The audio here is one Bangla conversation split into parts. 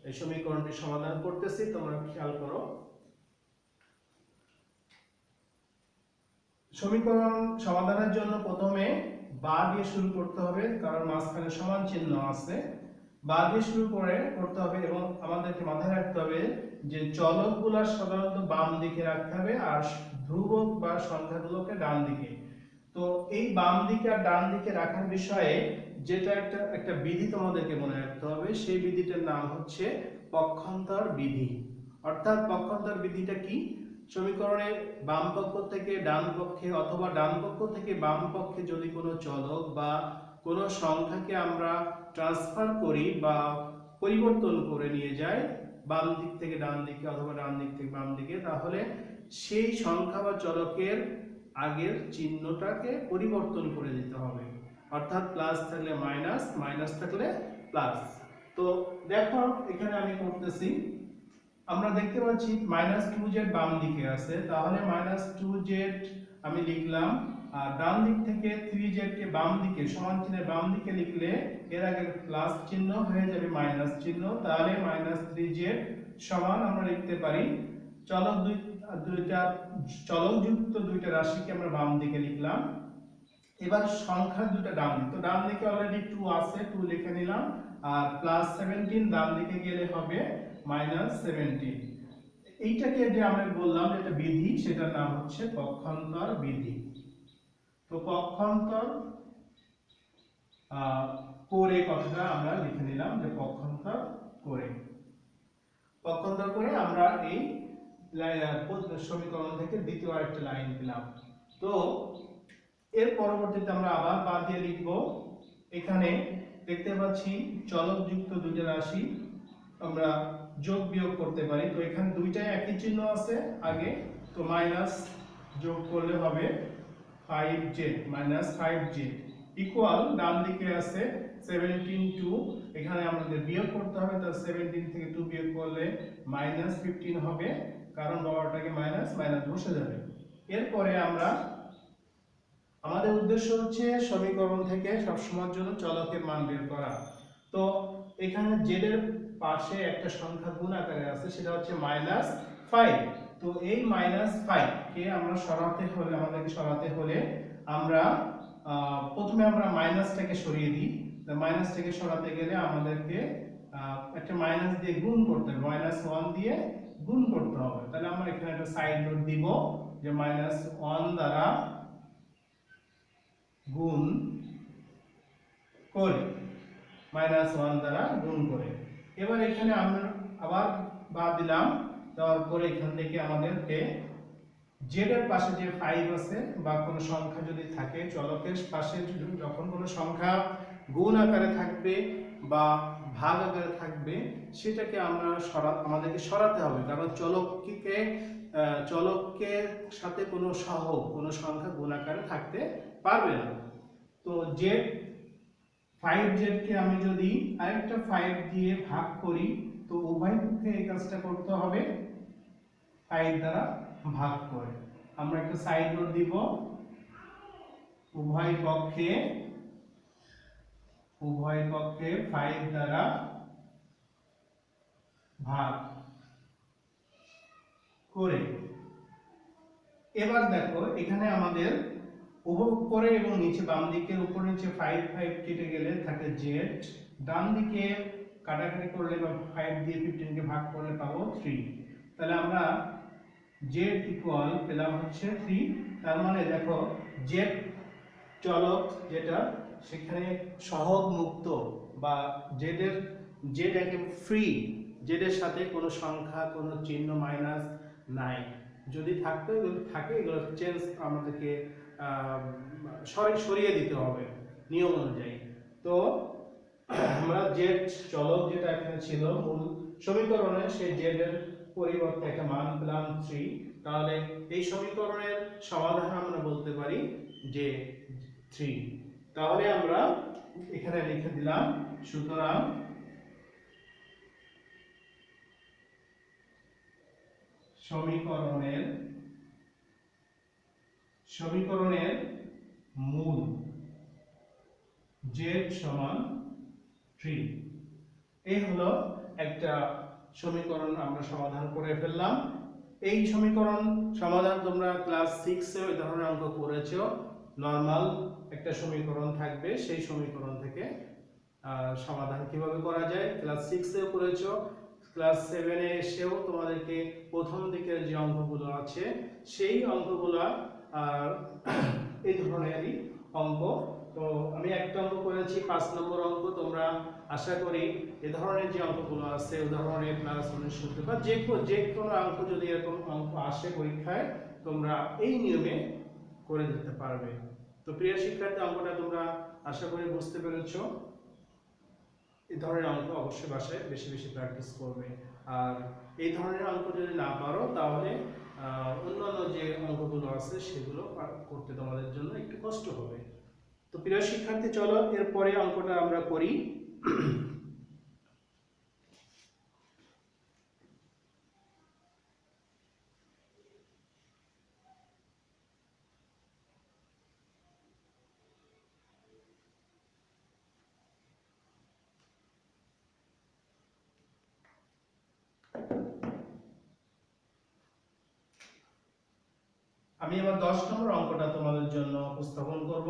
এই সমীকরণটি সমাধান করতেছি, তোমরা খেয়াল করো। সমীকরণ সমাধানের জন্য প্রথমে বা দিয়ে শুরু করতে হবে, কারণ মাঝখানে সমান চিহ্ন আছে। বা দিয়ে শুরু করতে হবে এবং আমাদেরকে মাথায় রাখতে হবে যে চলকগুলো সাধারণত বাম দিকে রাখতে হবে আর ধ্রুবক বা সংখ্যাগুলোকে ডান দিকে। তো এই বাম দিকে আর ডান দিকে রাখার বিষয়ে যেটা একটা বিধি তোমাদেরকে মনে রাখতে হবে, সেই বিধিটার নাম হচ্ছে পক্ষান্তর বিধি। অর্থাৎ পক্ষান্তর বিধিটা কি? সমীকরণের বাম পক্ষ থেকে ডান পক্ষে অথবা ডান পক্ষ থেকে বাম পক্ষে যদি কোনো চলক বা কোনো সংখ্যাকে আমরা ট্রান্সফার করি বা পরিবর্তন করে নিয়ে যাই বাম দিক থেকে ডান দিকে অথবা ডান দিক থেকে বাম দিকে, তাহলে সেই সংখ্যা বা চলকের আগের চিহ্নটাকে পরিবর্তন করে দিতে হবে। অর্থাৎ প্লাস থাকলে মাইনাস, মাইনাস থাকলে প্লাস। তো দেখো এখানে আমি করতেছি, আমরা দেখতে পাচ্ছি -2z বাম দিকে আছে, তাহলে -2z আমি লিখলাম। আর ডান দিক থেকে 3z কে বাম দিকে সমান চিহ্নের বাম দিকে লিখলে এর আগে প্লাস চিহ্ন হয়ে যাবে মাইনাস চিহ্ন, তাহলে -3z সমান আমরা লিখতে পারি চলকযুক্ত দুইটা রাশিকে আমরা বাম দিকে লিখলাম। এবার সংখ্যা দুটো ডান দিকে, তো ডান দিকে অলরেডি 2 আছে, 2 লিখে নিলাম। আর +17 ডান দিকে গেলে হবে -17। এইটাকে যে আমরা বললাম এটা বিধি, সেটার নাম হচ্ছে পক্ষান্তর বিধি। তো পক্ষান্তর করে কথাটা আমরা লিখে নিলাম যে পক্ষান্তর করে। পক্ষান্তর করে আমরা এই সমীকরণ থেকে দ্বিতীয় আরেকটা লাইন পেলাম। তো এর পরবর্তীতে আমরা আবার বা দিয়ে লিখব। এখানে দেখতে পাচ্ছি চলকযুক্ত দুইটা রাশি আমরা যোগ বিয়োগ করতে পারি। তো এখানে দুইটাই একই চিহ্ন আছে আগে, তো মাইনাস যোগ করলে হবে 5z -5z ইকুয়াল ডান দিকে আছে 17 2, এখানে আমাদের বিয়োগ করতে হবে। তো 17 থেকে 2 বিয়োগ করলে -15 হবে, কারণ বড়টাকে মাইনাস মাইনাস বসে যাবে। এরপরে আমরা আমাদের উদ্দেশ্য হচ্ছে সমীকরণ থেকে সবসময়ের জন্য চলকের মান বের করা। তো এখানে z এর পাশে একটা সংখ্যা গুণ আকারে আছে, সেটা হচ্ছে -5। তো এই -5 কে আমরা আমাদেরকে সরাতে হলে আমরা প্রথমে আমরা মাইনাসটাকে সরিয়ে দিই। তো মাইনাসটাকে সরাতে গেলে আমাদেরকে একটা মাইনাস দিয়ে গুণ করতে হবে, -1 দিয়ে গুণ করতে হবে। তাহলে আমরা এখানে একটা সাইড নোট দিব যে -1 দ্বারা গুণ করে, -1 দ্বারা গুণ করে। এবার এখানে আমরা আবার বাদ দিলাম, তারপরে এখান থেকে আমাদেরকে z এর পাশে যে 5 আছে বা কোনো সংখ্যা যদি থাকে চলকের পাশে, যখন কোনো সংখ্যা গুণ আকারে থাকবে বা ভাগ আকারে থাকবে, সেটাকে আমরা আমাদেরকে সরাতে হবে, কারণ চলককে সাথে কোনো সহগ কোনো সংখ্যা গুণ আকারে থাকতে পারবে না। তো z 5z কে আমি যদি আরেকটা 5 দিয়ে ভাগ করি, তো উভয় পক্ষে এই কাজটা করতে হবে 5 দ্বারা ভাগ করে। আমরা একটা সাইড নোট দিব, উভয় পক্ষে 5 দ্বারা ভাগ করে। এবার দেখো এখানে আমাদের উপরে এবং নিচে, বাম দিকে উপর নিচে 5 5 কেটে গেলে থাকে z, ডান দিকে কাটাকাটি করলে বা 5 দিয়ে 15 কে ভাগ করলে পাবো 3। তাহলে আমরা z ইকুয়াল পেলাম হচ্ছে 3। তার মানে দেখো z চলক যেটা, সেখানে সহগ মুক্ত বা z একে ফ্রি, z এর সাথে কোনো সংখ্যা কোনো চিহ্ন মাইনাস নাই। যদি থাকতো থাকে এগুলো চেঞ্জ আমাদেরকে সরিয়ে দিতে হবে নিয়ম অনুযায়ী। তো আমরা z চলক যেটা এখানে ছিল মূল সমীকরণে, সেই z এর পরিবর্তে একটা মান পেলাম 3। তাহলে এই সমীকরণের সমাধান আমরা বলতে পারি যে 3। তাহলে আমরা এখানে লিখে দিলাম, সুতরাং সমীকরণের মূল z সমান 3। এই হলো একটা সমীকরণ আমরা সমাধান করে ফেললাম। এই সমীকরণ সমাধান তোমরা ক্লাস 6 এ এই ধরনের অঙ্ক করেছো। নরমাল একটা সমীকরণ থাকবে, সেই সমীকরণ থেকে সমাধান কিভাবে করা যায় ক্লাস 6 এও করেছো। ক্লাস 7 এ এসেও তোমাদেরকে প্রথম দিকের যে অঙ্কগুলো আছে সেই অঙ্কগুলো এই ধরনেরই অঙ্ক। তো আমি একটা অঙ্ক করেছি 5 নম্বর অঙ্ক। তোমরা আশা করি এই ধরনের যে অঙ্কগুলো আছে উদাহরণে ক্লাস 19 সূত্র বা যে কোনো অঙ্ক যদি এরকম অঙ্ক আসে পরীক্ষায় তোমরা এই নিয়মে করে দিতে পারবে। তো প্রিয় শিক্ষার্থী, অঙ্কটা তোমরা আশা করি বুঝতে পেরেছো। এই ধরনের অঙ্ক অবশ্যই বাসায় বেশি বেশি প্র্যাকটিস করবে। আর এই ধরনের অঙ্ক যদি না পারো তাহলে অন্যান্য যে অঙ্কগুলো আছে সেগুলো করতে তোমাদের জন্য একটু কষ্ট হবে। তো প্রিয় শিক্ষার্থী, চলো এরপরে অঙ্কটা আমরা করি। আমি এবার 10 নম্বর অঙ্কটা তোমাদের জন্য উপস্থাপন করব।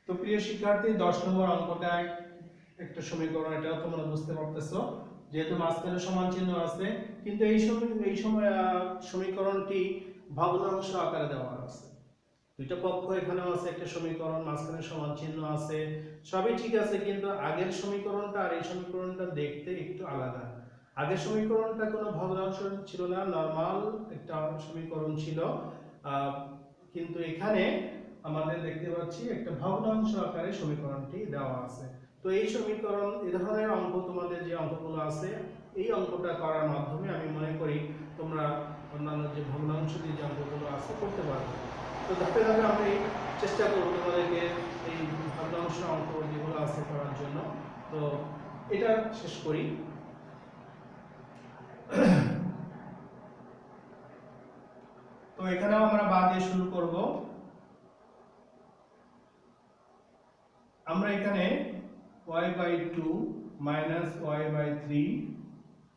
তো প্রিয় শিক্ষার্থী, 10 নম্বর অঙ্কটা একটা সমীকরণ, এটাও তোমরা বুঝতে পারতেছো যেহেতু মাঝখানে সমান চিহ্ন আছে, কিন্তু এই সময় সমীকরণটি ভগ্নাংশ আকারে দেওয়া আছে। দুইটা পক্ষ এখানেও আছে, একটা সমীকরণ, মাঝখানে সমান চিহ্ন আছে, সবই ঠিক আছে, কিন্তু আগের সমীকরণটা আর এই সমীকরণটা দেখতে একটু আলাদা। আগের সমীকরণটা কোনো ভগ্নাংশ ছিল না, নরমাল একটা সমীকরণ ছিল, কিন্তু এখানে আমাদের দেখতে পাচ্ছি একটা ভগ্নাংশ আকারে সমীকরণটি দেওয়া আছে। তো এই সমীকরণ, এই ধরনের অঙ্ক তোমাদের যে অঙ্কগুলো আছে এই অঙ্কটা করার মাধ্যমে আমি মনে করি তোমরা অন্যান্য যে ভগ্নাংশ দিয়ে যে অঙ্কগুলো আছে করতে পারবে। তো ধাপে ধাপে আমি চেষ্টা করব তোমাদেরকে এই ভগ্নাংশ অঙ্ক যেগুলো আছে করার জন্য। তো এটা শেষ করি। তো এখানেও আমরা বা দিয়ে শুরু করব। আমরা এখানে y/2 y/3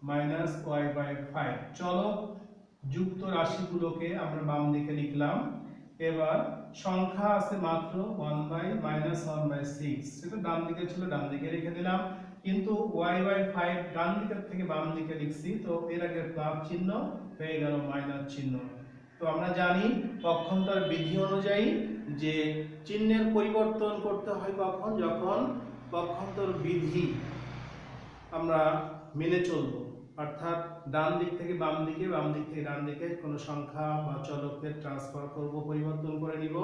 y/5 চলক যুক্ত রাশিগুলোকে আমরা বাম দিকে লিখলাম। এবার সংখ্যা আছে মাত্র 1/-1/6, সেটা ডান দিকে ছিল, ডান দিকে রেখে দিলাম, কিন্তু y/5 ডান দিক থেকে বাম দিকে লিখছি, তো এর আগে প্লাস চিহ্ন হয়ে গেল মাইনাস চিহ্ন। তো আমরা জানি পক্ষান্তর বিধি অনুযায়ী যে চিহ্নের পরিবর্তন করতে হয় কখন, যখন পক্ষান্তর বিধি আমরা মেনে চলব, অর্থাৎ ডান দিক থেকে বাম দিকে, বাম দিক থেকে ডান দিকে কোনো সংখ্যা বা চলকের ট্রান্সফার করব, পরিবর্তন করে নিব,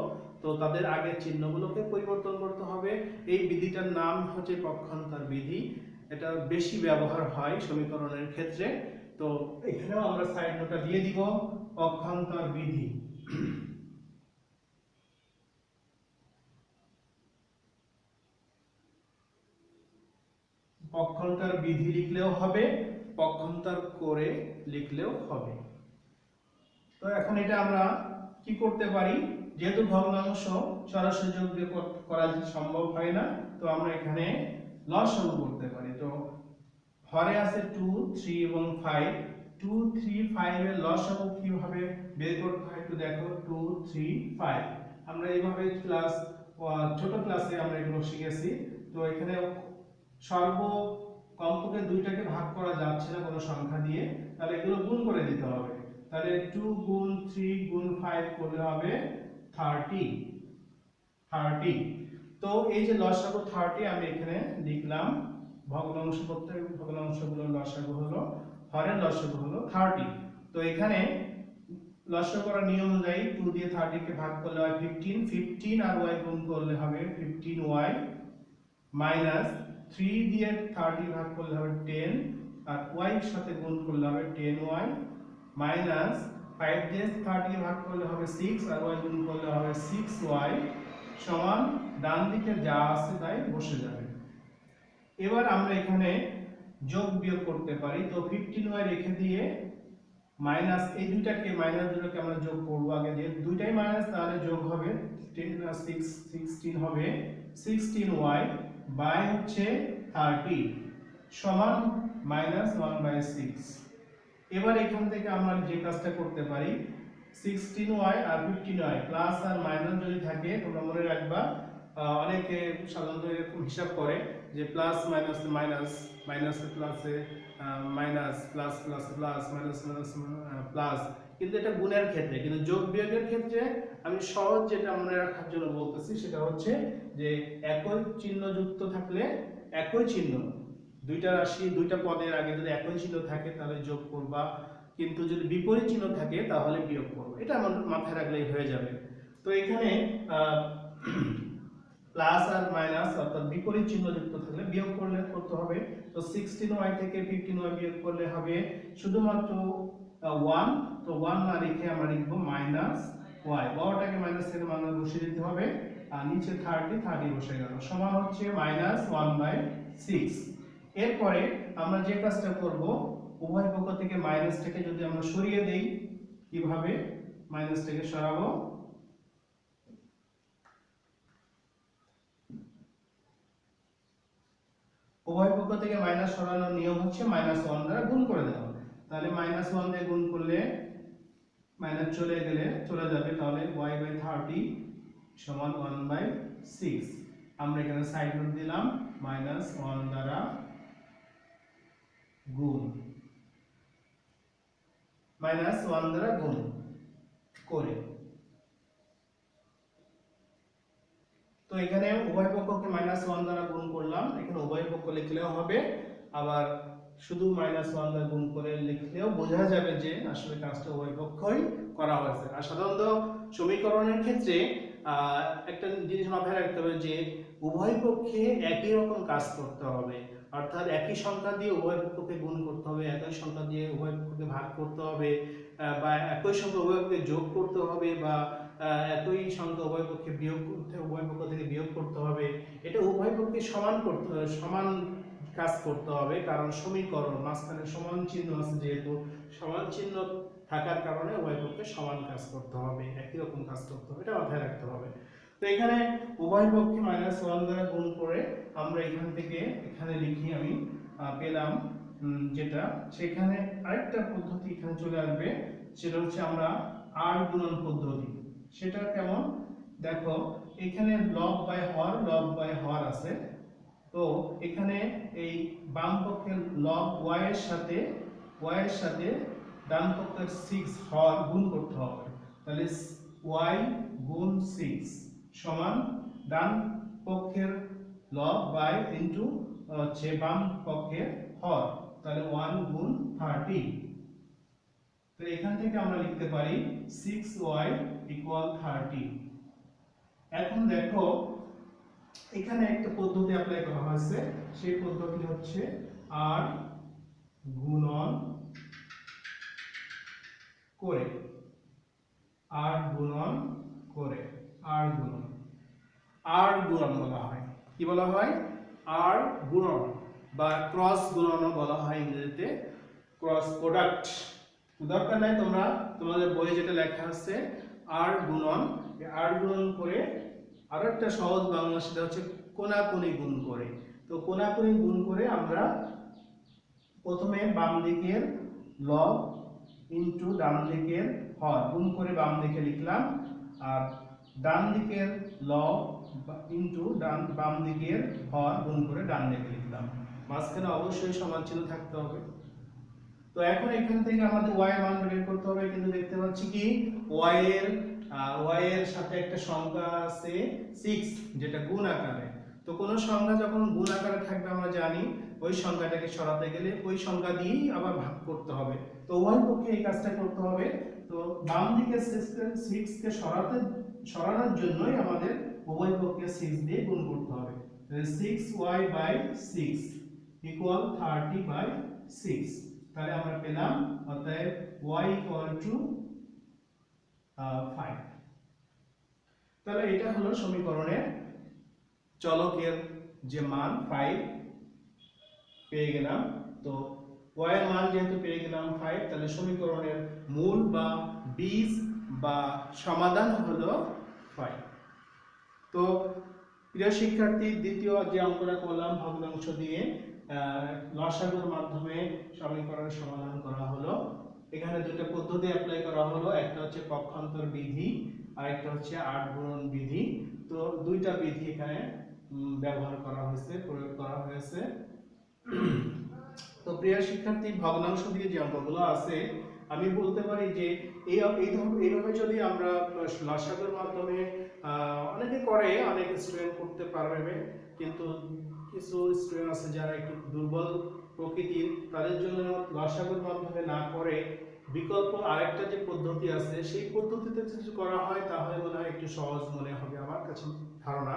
তো তাদের আগের চিহ্নগুলোকে পরিবর্তন করতে হবে। এই বিধিটার নাম হচ্ছে পক্ষান্তর বিধি। এটা বেশি ব্যবহার হয় সমীকরণের ক্ষেত্রে। তো এখানেও আমরা সাইড নোটটা দিয়ে দিব, পক্ষান্তর বিধি। পক্ষান্তর বিধি লিখলেও হবে, পক্ষান্তর করে লিখলেও হবে। তো এখন এটা আমরা কি করতে পারি, যেহেতু ভগ্নাংশ সরাসরি যোগ দিয়ে করা সম্ভব হয় না, তো আমরা এখানে লসাগু করতে পারি। তো হরে আছে 2, 3 এবং 5, 2, 3, 5 এর লসাগু কিভাবে বের করতে হয় একটু দেখো। 2, 3, 5 আমরা এইভাবে ছোট ক্লাসে আমরা এগুলো শিখেছি। তো এখানে সর্ব কমপক্ষে দুইটাকে ভাগ করা যাচ্ছে না কোনো সংখ্যা দিয়ে, তাহলে এগুলো গুণ করে দিতে হবে। তাহলে 2 গুণ 3 গুণ 5 করলে হবে 30। তো এই যে লসাগু 30 আমি এখানে লিখলাম। ভগ্নাংশ, প্রত্যেক ভগ্নাংশগুলোর লসাগু হলো, হরের লসাগু হলো 30। তো এখানে লসাগু করার নিয়ম অনুযায়ী 2 দিয়ে 30 কে ভাগ করলে হয় 15 আর y গুণ করলে হবে 15y, মাইনাস 3 দিয়ে 30 ভাগ করলে হবে 10 আর y এর সাথে গুণ করলে হবে 10y, মাইনাস 5 দিয়ে 30 ভাগ করলে হবে 6 আর y গুণ করলে হবে 6y, সমান ডান দিকে যা আছে তাই বসে যাবে। এবার আমরা এখানে যোগ বিয়োগ করতে পারি। তো 15y রেখে দিয়ে মাইনাস এই দুইটাকে আমরা যোগ করব। আগে যে দুইটাই মাইনাস, তাহলে যোগ হবে 16 হবে 16y বাই হচ্ছে 30 সমান -1/6। এবার এখান থেকে আমরা যে কাজটা করতে পারি, 16y আর 15y প্লাস আর মাইনাস যদি থাকে, তোমরা মনে রাখবা অনেকে সাধারণত এরকম হিসাব করে যে প্লাস মাইনাস মাইনাস, মাইনাসে প্লাসে minus, plus plus plus, minus minus plus, কিন্তু এটা গুণের ক্ষেত্রে। কিন্তু যোগ বিয়োগের ক্ষেত্রে আমি সহজ যেটা মনে রাখার জন্য বলতেছি সেটা হচ্ছে যে একই চিহ্ন যুক্ত থাকলে, একই চিহ্ন দুইটা রাশি দুইটা পদের আগে যদি একই চিহ্ন থাকে তাহলে যোগ করবা, কিন্তু যদি বিপরীত চিহ্ন থাকে তাহলে বিয়োগ করবে। এটা আমার মাথায় রাখলেই হয়ে যাবে। তো এখানে প্লাস আর মাইনাস অর্থাৎ বিপরীত চিহ্ন যুক্ত থাকলে বিয়োগ করতে হবে। তো 16y থেকে 15y বিয়োগ করলে হবে শুধুমাত্র 1। তো 1 না লিখে আমরা লিখব -y, বড়টাকে মাইনাস থেকে মাইনাস বসিয়ে দিতে হবে, আর নিচে 30 বসে গেল, সমান হচ্ছে -1/6। এরপরে আমরা যে কাজটা করব, উভয় পক্ষ থেকে মাইনাসটাকে যদি আমরা সরিয়ে দেই, কিভাবে মাইনাসটাকে সরাবো, উভয় পক্ষ থেকে মাইনাস সরানোর নিয়ম হচ্ছে -1 দ্বারা গুণ করে দেওয়া। তাহলে -1 দিয়ে গুণ করলে মাইনাস চলে যাবে, তাহলে y/30 সমান 1/6। আমরা এখানে সাইড নোট দিলাম -1 দ্বারা গুণ, -1 দ্বারা গুণ করে। তো এখানে উভয় পক্ষকে -1 দ্বারা গুণ করলাম, এখানে উভয় পক্ষ লিখলেও হবে, আবার শুধু -1 দ্বারা গুণ করে লিখলেও বোঝা যাবে যে আসলে কাজটা উভয় পক্ষই করা হয়েছে। আর সাধারণত সমীকরণের ক্ষেত্রে একটা জিনিস মাথায় রাখতে হবে যে উভয় পক্ষে একই রকম কাজ করতে হবে, অর্থাৎ একই সংখ্যা দিয়ে উভয় পক্ষকে গুণ করতে হবে, একই সংখ্যা দিয়ে উভয় পক্ষকে ভাগ করতে হবে, বা একই সংখ্যা উভয় পক্ষকে যোগ করতে হবে, বা একই সংখ্যা উভয় পক্ষে উভয় পক্ষ থেকে বিয়োগ করতে হবে। এটা উভয় পক্ষে সমান কাজ করতে হবে, কারণ সমীকরণ মাঝখানে সমান চিহ্ন আছে, যেহেতু সমান চিহ্ন থাকার কারণে উভয় পক্ষে সমান কাজ করতে হবে, একই রকম কাজ করতে হবে, এটা মাথায় রাখতে হবে। তো এখানে উভয় পক্ষে -1 দ্বারা গুণ করে আমরা এখান থেকে এখানে লিখি, আমি পেলাম যেটা, সেখানে আরেকটা পদ্ধতি এখানে চলে আসবে, সেটা হচ্ছে আমরা আর গুণন পদ্ধতি। সেটা কেমন দেখো, এখানে লব বাই হর আছে। তো এখানে এই বাম পক্ষের লব y এর সাথে ডান পক্ষের 6 হর গুণ করতে হবে। তাহলে y গুণ 6 সমান ডান পক্ষের লব বাই ইনটু হচ্ছে বাম পক্ষের হর, তাহলে 1 গুণ 30। তো এখান থেকে আমরা লিখতে পারি 6y = 30। এখন দেখো এখানে একটা পদ্ধতি অ্যাপ্লাই করা হয়েছে, সেই পদ্ধতি হচ্ছে আর গুণন করে, আর গুণন বলা হয়। কি বলা হয়? আর গুণন বা ক্রস গুণনও বলা হয় ইংরেজিতে, ক্রস প্রোডাক্ট। দরকার নাই, তোমাদের বইয়ে যেটা লেখা আছে আর গুণন, আর গুণন করে আরো একটা সহজ বাংলা, সেটা হচ্ছে কোনাকুনি গুণ করে। তো কোনাকুনি গুণ করে আমরা প্রথমে বাম দিকের লব ইনটু ডান দিকের হর গুণ করে বাম দিকে লিখলাম, আর ডান দিকের লব ইনটু বাম দিকের হর গুণ করে ডান দিকে লিখলাম। মাঝখানে অবশ্যই সমান চিহ্ন থাকতে হবে। তো এখন এখান থেকে আমাদের y এর মান বের করতে হবে, কিন্তু দেখতে পাচ্ছি কি y এর সাথে একটা সংখ্যা আছে 6, যেটা গুণ আকারে। তো কোন সংখ্যা যখন গুণ আকারে থাকবে আমরা জানি ওই সংখ্যাটাকে সরাতে গেলে ওই সংখ্যা দিয়েই আবার ভাগ করতে হবে। তো উভয় পক্ষে এই কাজটা করতে হবে। তো বাম দিকে 6 কে সরানোর জন্যই আমাদের উভয় পক্ষে 6 দিয়ে গুণ করতে হবে। তাহলে 6y/6 = 30/6। তাহলে আমরা পেলাম অতএব y = 5। তাহলে এটা হলো সমীকরণের চলকের যে মান 5, পেয়ে গেলাম। তো y এর মান যেহেতু পেয়ে গেলাম 5, তাহলে সমীকরণের মূল বা বীজ বা সমাধান হলো 5। তো প্রিয় শিক্ষার্থী, দ্বিতীয় যে অঙ্কটা করলাম ভগ্নাংশ দিয়ে লসাগুর মাধ্যমে সমীকরণের সমাধান করা হলো। এখানে দুটো পদ্ধতি অ্যাপ্লাই করা হলো, একটা হচ্ছে পক্ষান্তর বিধি আর একটা হচ্ছে 8 গুণন বিধি। তো দুইটা বিধি এখানে ব্যবহার করা হয়েছে, প্রয়োগ করা হয়েছে। তো প্রিয় শিক্ষার্থী, ভগ্নাংশ দিয়ে যে অঙ্কগুলো আছে আমি বলতে পারি যে এইভাবে যদি আমরা লসাগুর মাধ্যমে অনেকে করে, অনেক স্টুডেন্ট করতে পারবে, কিন্তু কিছু স্টুডেন্ট আছে যারা একটু দুর্বল প্রকৃতির, তাদের জন্য লসাগুর মাধ্যমে না করে বিকল্প আরেকটা যে পদ্ধতি আছে সেই পদ্ধতিতে যদি করা হয় তাহলে মনে হয় একটু সহজ মনে হবে আমার কাছে ধারণা।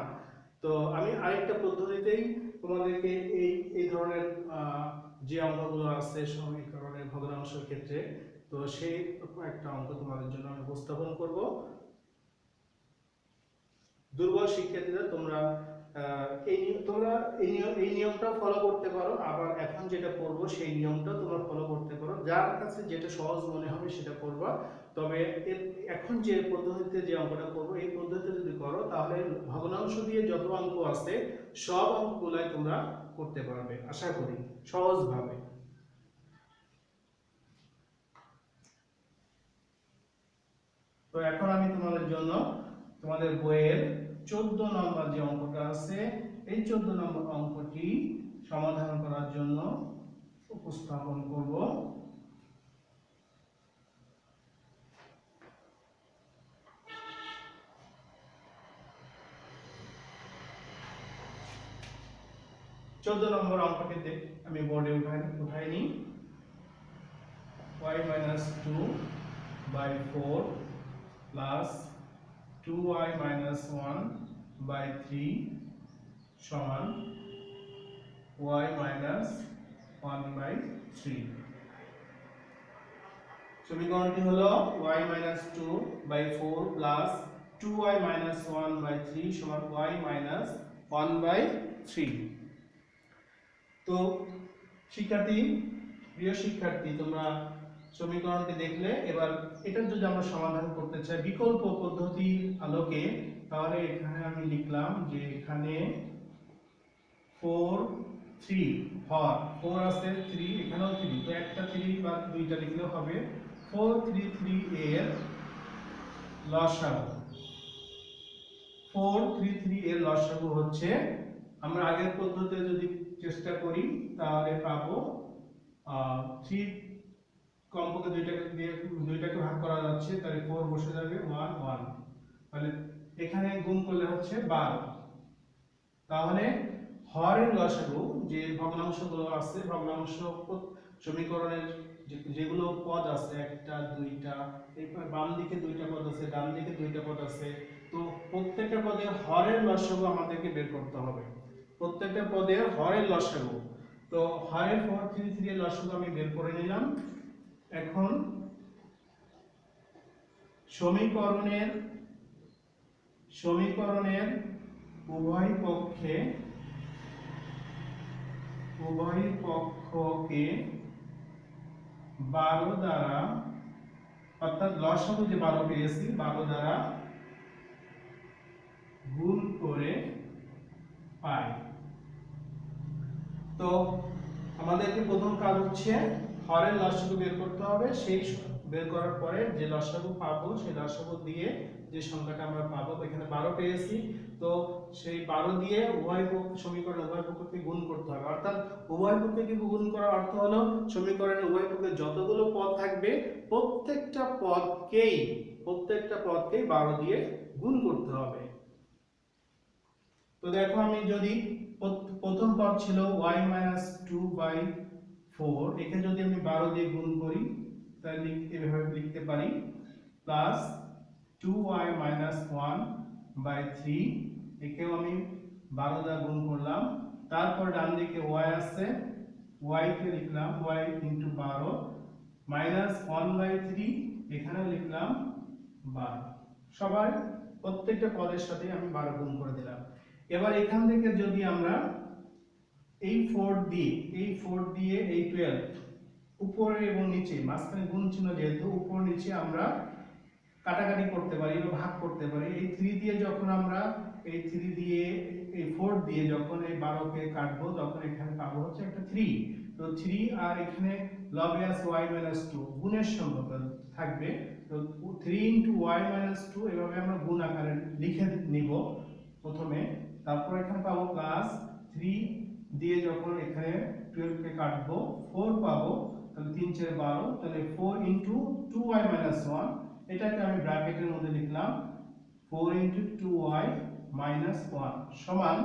তো আমি আরেকটা পদ্ধতিতেই তোমাদেরকে এই এই ধরনের যে অঙ্কগুলো আছে সমীকরণের ভগ্নাংশের ক্ষেত্রে, তো সেই একটা অঙ্ক তোমাদের জন্য আমি উপস্থাপন করব। দুর্বল শিক্ষার্থীরা তোমরা এই নিয়মটা ফলো করতে পারো, আবার এখন যেটা করব সেই নিয়মটা তোমরা ফলো করতে পারো, যার কাছে যেটা সহজ মনে হবে সেটা করবা। তবে এখন যে পদ্ধতিতে যে অঙ্কটা করব এই পদ্ধতিতে যদি করো তাহলে ভগ্নাংশ দিয়ে যত অঙ্ক আছে সব অঙ্কগুলাই তোমরা করতে পারবে আশা করি সহজভাবে। তো এখন আমি তোমাদের জন্য তোমাদের বইয়ের 14 নম্বর যে অঙ্কটা আছে এই 14 নম্বর অঙ্কটি সমাধান করার জন্য উপস্থাপন করব। চোদ্দ নম্বর অঙ্কটিতে আমি বোর্ডে উঠাই নি। y minus 2 by 4 plus 2y minus 1 by 3 সমান y minus 1 by 3। সমীকরণটি হলো y minus 2 by 4 plus 2y minus 1 by 3 সমান y minus 1 by 3। তো শিক্ষার্থী, প্রিয় শিক্ষার্থী, তোমরা সমীকরণটি দেখলে এবার এটার যদি আমরা সমাধান করতে চাই বিকল্প পদ্ধতির আলোকে, তাহলে এখানে আমি লিখলাম যে এখানে 4 3 হর 4 আছে 3 এখানেও 3, তো একটা 3 বা দুইটা লিখলেও হবে। 4 3 3 এর লসাগু, 4 3 3 এর লসাগু হচ্ছে, আমরা আগের পদ্ধতিতে যদি চেষ্টা করি তাহলে পাবো 3 কমপক্ষে দুইটাকে ভাগ করা যাচ্ছে, তাহলে 4 বসে যাবে 1 1, তাহলে এখানে গুণ করলে হচ্ছে 12। তাহলে হরের লসাগু যে ভগ্নাংশগুলো আছে, ভগ্নাংশ সমীকরণের যেগুলো পদ আছে একটা দুইটা, এরপর বাম দিকে দুইটা পদ আছে, ডান দিকে দুইটা পদ আছে, তো প্রত্যেকটা পদের হরের লসাগু আমাদেরকে বের করতে হবে। প্রত্যেকটা পদের হরের লসাগু, তো হরের 4 3 3 এর লসাগু আমি বের করে নিলাম। এখন সমীকরণের উভয় পক্ষকে 12 দ্বারা, অর্থাৎ লসাগু যে 12 পেয়েছি 12 দ্বারা গুণ করে পাই। তো আমাদেরকে প্রথম কাজ হচ্ছে হরের লসাগু বের করতে হবে, সেই বের করার পরে যে লসাগু পাবো সেই লসাগু দিয়ে যে সংখ্যাটা আমরা পাবো, এখানে 12 পেয়েছি, তো সেই 12 দিয়ে উভয় পক্ষ সমীকরণের উভয় পক্ষকে গুণ করতে হবে। অর্থাৎ উভয় পক্ষকে গুণ করার অর্থ হলো সমীকরণের উভয় পক্ষে যতগুলো পদ থাকবে প্রত্যেকটা পদকেই 12 দিয়ে গুণ করতে হবে। তো দেখো, আমি যদি প্রথম পদ ছিল y minus 2 by 4, একে যদি আমি 12 দিয়ে গুণ করি তাহলে এভাবে লিখতে পারি প্লাস 2y minus 1 by 3, একেও আমি 12 দ্বারা গুণ করলাম। তারপর ডান দিকে y আছে, y কে লিখলাম y into 12 minus 1 by 3, এখানেও লিখলাম 12। সবার প্রত্যেকটা পদের সাথে আমি 12 গুণ করে দিলাম। এবার এখান থেকে যদি আমরা এই 4 দিয়ে এই 12 উপরে এবং নিচে মাঝখানে গুণ চিহ্ন যেহেতু উপর নিচে আমরা কাটাকাটি করতে পারি বা ভাগ করতে পারি। এই 3 দিয়ে যখন আমরা এই 3 দিয়ে এই 4 দিয়ে যখন এই 12 কে কাটবো তখন এখানে পাবো হচ্ছে একটা 3। তো 3 আর এখানে লবে আছে y 2 গুণের সম্পর্ক থাকবে। তো 3 y 2 এভাবে আমরা গুণ আকারে লিখে নিব প্রথমে। তারপর এখানে পাবো প্লাস 3 দিয়ে যখন এখানে 12 কে কাটবো 4 পাবো, তাহলে 3 4 12, তাহলে 4 2y 1, এটাকে আমি ব্র্যাকেটের মধ্যে লিখলাম 4 2y 1 সমান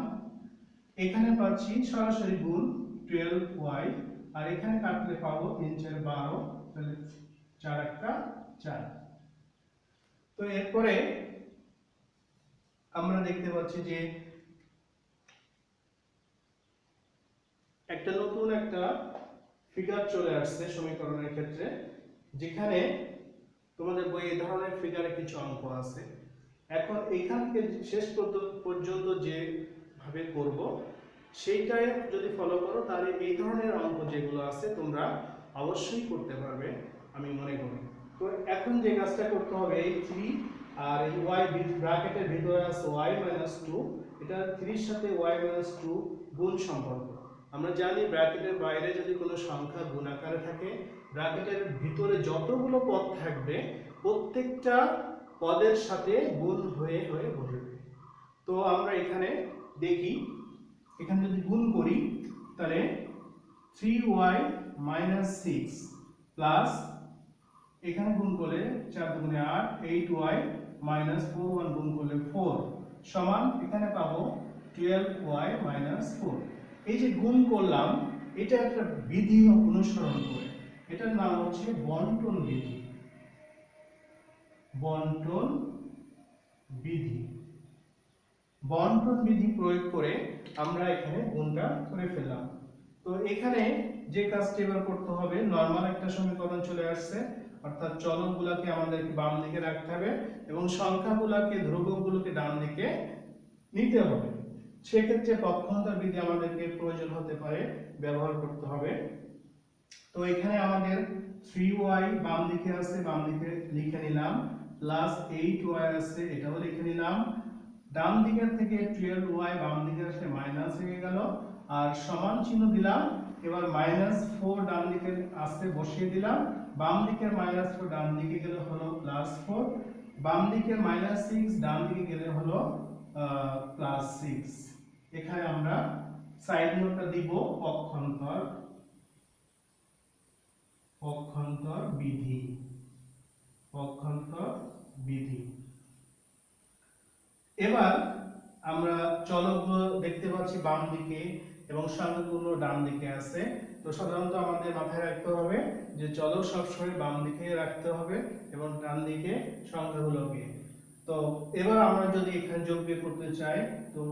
এখানে পাচ্ছি সরাসরি গুণ 12y, আর এখানে কাটলে পাবো 3 4 12, তাহলে 4 একটা 4। তো এরপরে আমরা দেখতে পাচ্ছি যে একটা নতুন একটা ফিগার চলে আসছে সমীকরণের ক্ষেত্রে, যেখানে তোমাদের বই এই ধরনের ফিগারে কিছু অঙ্ক আছে। এখন এইখান থেকে শেষ পর্যন্ত যে ভাবে করব সেইটাই যদি ফলো করো তাহলে এই ধরনের অঙ্ক যেগুলো আছে তোমরা অবশ্যই করতে পারবে আমি মনে করি। তো এখন যে কাজটা করতে হবে এই 3 আর এই y ব্র্যাকেটের ভিতরে আছে y 2, এটা 3 এর সাথে y 2 গুণ সম্পর্ক। আমরা জানি ব্র্যাকেটের বাইরে যদি কোনো সংখ্যা গুণ আকারে থাকে ব্র্যাকেটের ভিতরে যতগুলো পদ থাকবে প্রত্যেকটা পদের সাথে গুণ হয়ে হয়ে বসবে। তো আমরা এখানে দেখি, এখানে যদি গুণ করি তাহলে 3y 6 প্লাস এখানে গুণ করলে 4 দুগুণে 8, 8y 4 1 গুণ করলে 4 সমান এখানে পাবো 12y 4। এই যে গুণ করলাম এটা একটা বিধি অনুসরণ করে, এটার নাম হচ্ছে বন্টন বিধি। বন্টন বিধি, বন্টন বিধি প্রয়োগ করে আমরা এখানে গুণটা করে ফেললাম। তো এখানে যে কাজটি এবার করতে হবে, নরমাল একটা সমীকরণ চলে আসছে, অর্থাৎ চলকগুলোকে আমাদেরকে বাম দিকে রাখতে হবে এবং সংখ্যাগুলোকে ধ্রুবকগুলোকে ডান দিকে নিতে হবে। সেক্ষেত্রে পক্ষান্তর বিধি আমাদেরকে প্রয়োজন হতে পারে, ব্যবহার করতে হবে। তো এখানে আমাদের 3y বাম দিকে আছে, বাম দিকে লিখে নিলাম, প্লাস 8y আছে, এটাও লিখে নিলাম। ডান দিকের থেকে 12y বাম দিকে আসলে মাইনাস হয়ে গেল, আর সমান চিহ্ন দিলাম। এবার -4 ডান দিকে আসতে বসিয়ে দিলাম, বাম দিকের -4 ডান দিকে গেলে হলো +4, বাম দিকের -6 ডান দিকে গেলে হলো +6। এখানে আমরা সাইড নোটটা দিব পক্ষান্তর, পক্ষান্তর বিধি, পক্ষান্তর বিধি। এবার আমরা চলকগুলো দেখতে পাচ্ছি বাম দিকে এবং সংখ্যাগুলো ডান দিকে আছে। তো সাধারণত আমাদের মাথায় রাখতে হবে যে চলক সবসময় বাম দিকে রাখতে হবে এবং ডান দিকে সংখ্যাগুলোকে। তো এবার আমরা যদি এখানে যোগ বিয়োগ করতে চাই তো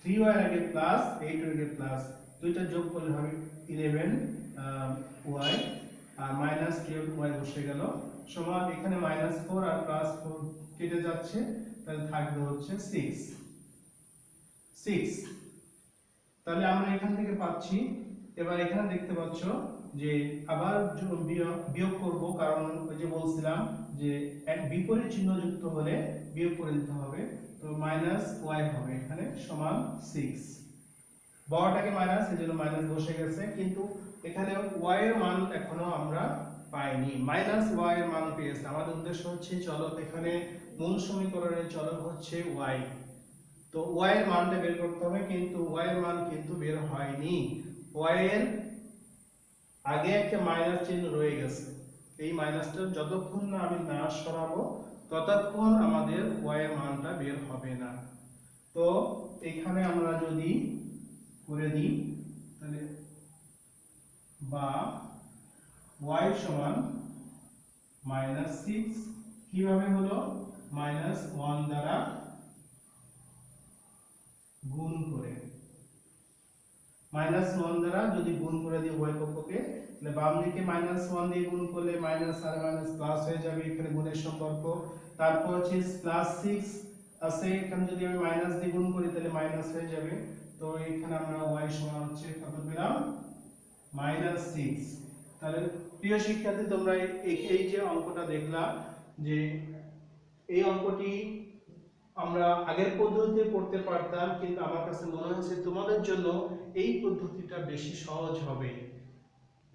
3y এর আগে প্লাস 8y এর আগে প্লাস, দুইটা যোগ করলে হবে 11y আর -12y বসে গেল সমান এখানে -4 আর +4 কেটে যাচ্ছে, তাহলে থাকবে হচ্ছে 6। তাহলে আমরা এখান থেকে পাচ্ছি। এবার এখানে দেখতে পাচ্ছ যে আবার বিয়োগ করব, কারণ ওই যে বলছিলাম যে এক বিপরীত চিহ্ন যুক্ত হলে বিয়োগ করে দিতে হবে। তো -y হবে এখানে সমান 6, বড়টাকে মাইনাস এজন্য মাইনাস বসে গেছে, কিন্তু এখানে y এর মান এখনো আমরা পাইনি। -y এর মান পেয়েছে, আমাদের উদ্দেশ্য হচ্ছে চলক, এখানে মূল সমীকরণের চলক হচ্ছে y। তো y এর মানটা বের করতে হবে, কিন্তু y এর মান কিন্তু বের হয়নি, y এর আগে একটা মাইনাস চিহ্ন রয়ে গেছে। এই মাইনাসটা যতক্ষণ না আমি না সরাবো ততক্ষণ আমাদের y এর মানটা বের হবে না। তো এখানে আমরা যদি করে দিই তাহলে বা y সমান -6 কিভাবে হলো, -1 দ্বারা গুণ করে, -1 দ্বারা যদি গুণ করে দিই উভয় পক্ষকে, তাহলে বাম দিকে -1 দিয়ে গুণ করলে মাইনাস আর মাইনাস প্লাস হয়ে যাবে, এখানে গুণের সম্পর্ক। তারপর হচ্ছে +6 আছে, এখানে যদি আমি মাইনাস দিয়ে গুণ করি তাহলে মাইনাস হয়ে যাবে। তো এখানে আমরা y সমান হচ্ছে কত পেলাম, -6। তাহলে প্রিয় শিক্ষার্থী, তোমরা এই যে অঙ্কটা দেখলা, যে এই অঙ্কটি আমরা আগের পদ্ধতিতে করতে পারতাম, কিন্তু আমার কাছে মনে হচ্ছে তোমাদের জন্য এই পদ্ধতিটা বেশি সহজ হবে,